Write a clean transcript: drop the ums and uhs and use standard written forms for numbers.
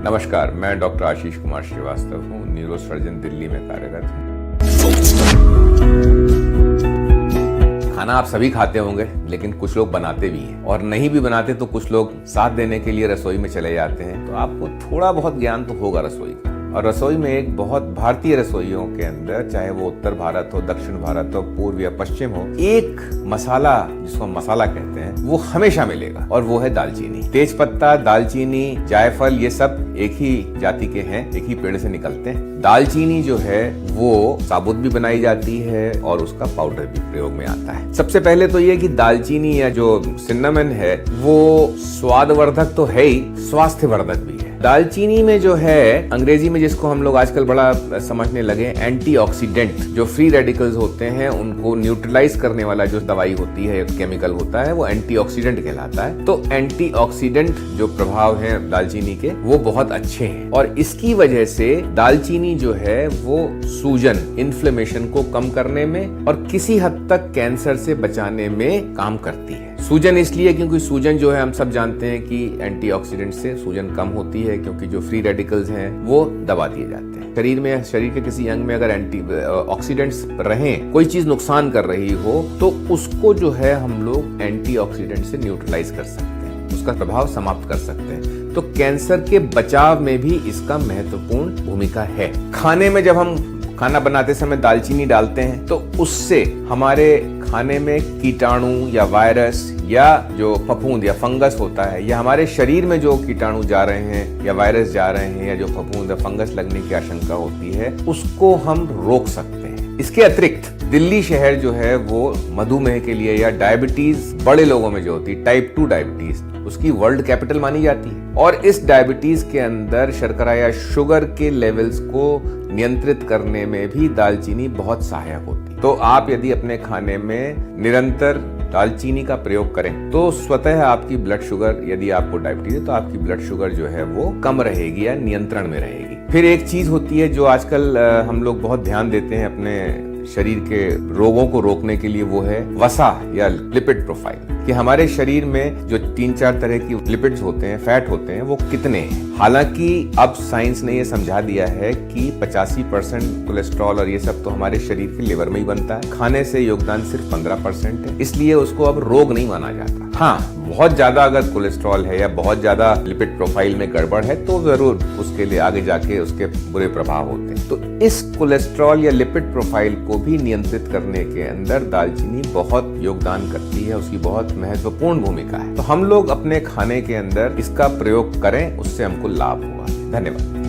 नमस्कार, मैं डॉक्टर आशीष कुमार श्रीवास्तव हूँ, न्यूरोसर्जन दिल्ली में कार्यरत हूँ। खाना आप सभी खाते होंगे, लेकिन कुछ लोग बनाते भी हैं और नहीं भी बनाते तो कुछ लोग साथ देने के लिए रसोई में चले जाते हैं। तो आपको थोड़ा बहुत ज्ञान तो होगा रसोई का। और रसोई में एक बहुत भारतीय रसोइयों के अंदर, चाहे वो उत्तर भारत हो, दक्षिण भारत हो, पूर्व या पश्चिम हो, एक मसाला जिसको मसाला कहते हैं वो हमेशा मिलेगा और वो है दालचीनी। तेज पत्ता, दालचीनी, जायफल, ये सब एक ही जाति के हैं, एक ही पेड़ से निकलते हैं। दालचीनी जो है वो साबुत भी बनाई जाती है और उसका पाउडर भी प्रयोग में आता है। सबसे पहले तो ये कि दालचीनी या जो सिन्नामन है वो स्वादवर्धक तो है ही, स्वास्थ्यवर्धक भी है। दालचीनी में जो है, अंग्रेजी में जिसको हम लोग आजकल बड़ा समझने लगे, एंटीऑक्सीडेंट, जो फ्री रेडिकल्स होते हैं उनको न्यूट्रलाइज करने वाला जो दवाई होती है, केमिकल होता है, वो एंटीऑक्सीडेंट कहलाता है। तो एंटीऑक्सीडेंट जो प्रभाव है दालचीनी के वो बहुत अच्छे हैं और इसकी वजह से दालचीनी जो है वो सूजन, इन्फ्लेमेशन को कम करने में और किसी हद तक कैंसर से बचाने में काम करती है। सूजन इसलिए क्योंकि सूजन जो है हम सब जानते हैं कि एंटीऑक्सीडेंट से सूजन कम होती है, क्योंकि जो फ्री रेडिकल्स हैं वो दबा दिए जाते हैं। शरीर के किसी अंग में अगर एंटीऑक्सीडेंट्स रहें, कोई चीज नुकसान कर रही हो, तो उसको जो है हम लोग एंटीऑक्सीडेंट से न्यूट्रलाइज कर सकते हैं, उसका प्रभाव समाप्त कर सकते हैं। तो कैंसर के बचाव में भी इसका महत्वपूर्ण भूमिका है। खाने में जब हम खाना बनाते समय दालचीनी डालते हैं तो उससे हमारे खाने में कीटाणु या वायरस या जो फफूंद या फंगस होता है, या हमारे शरीर में जो कीटाणु जा रहे हैं या वायरस जा रहे हैं या जो फफूंद या फंगस लगने की आशंका होती है, उसको हम रोक सकते हैं। इसके अतिरिक्त दिल्ली शहर जो है वो मधुमेह के लिए या डायबिटीज बड़े लोगों में जो होती है, टाइप 2 डायबिटीज, उसकी वर्ल्ड कैपिटल मानी जाती है। और इस डायबिटीज के अंदर शर्करा या शुगर के लेवल्स को नियंत्रित करने में भी दालचीनी बहुत सहायक होती है। तो आप यदि अपने खाने में निरंतर दालचीनी का प्रयोग करें तो स्वतः आपकी ब्लड शुगर, यदि आपको डायबिटीज है तो आपकी ब्लड शुगर जो है वो कम रहेगी या नियंत्रण में रहेगी। फिर एक चीज होती है जो आजकल हम लोग बहुत ध्यान देते हैं अपने शरीर के रोगों को रोकने के लिए, वो है वसा या लिपिड प्रोफाइल, कि हमारे शरीर में जो 3-4 तरह की लिपिड्स होते हैं, फैट होते हैं, वो कितने हैं। हालांकि अब साइंस ने ये समझा दिया है कि 85% कोलेस्ट्रॉल और ये सब तो हमारे शरीर के लिवर में ही बनता है। खाने से योगदान सिर्फ 15% है, इसलिए उसको अब रोग नहीं माना जाता। हाँ, बहुत ज्यादा अगर कोलेस्ट्रॉल है या बहुत ज्यादा लिपिड प्रोफाइल में गड़बड़ है तो जरूर उसके लिए आगे जाके उसके बुरे प्रभाव होते हैं। तो इस कोलेस्ट्रॉल या लिपिड प्रोफाइल को भी नियंत्रित करने के अंदर दालचीनी बहुत योगदान करती है, उसकी बहुत महत्वपूर्ण भूमिका है। तो हम लोग अपने खाने के अंदर इसका प्रयोग करें, उससे हमको लाभ होगा। धन्यवाद।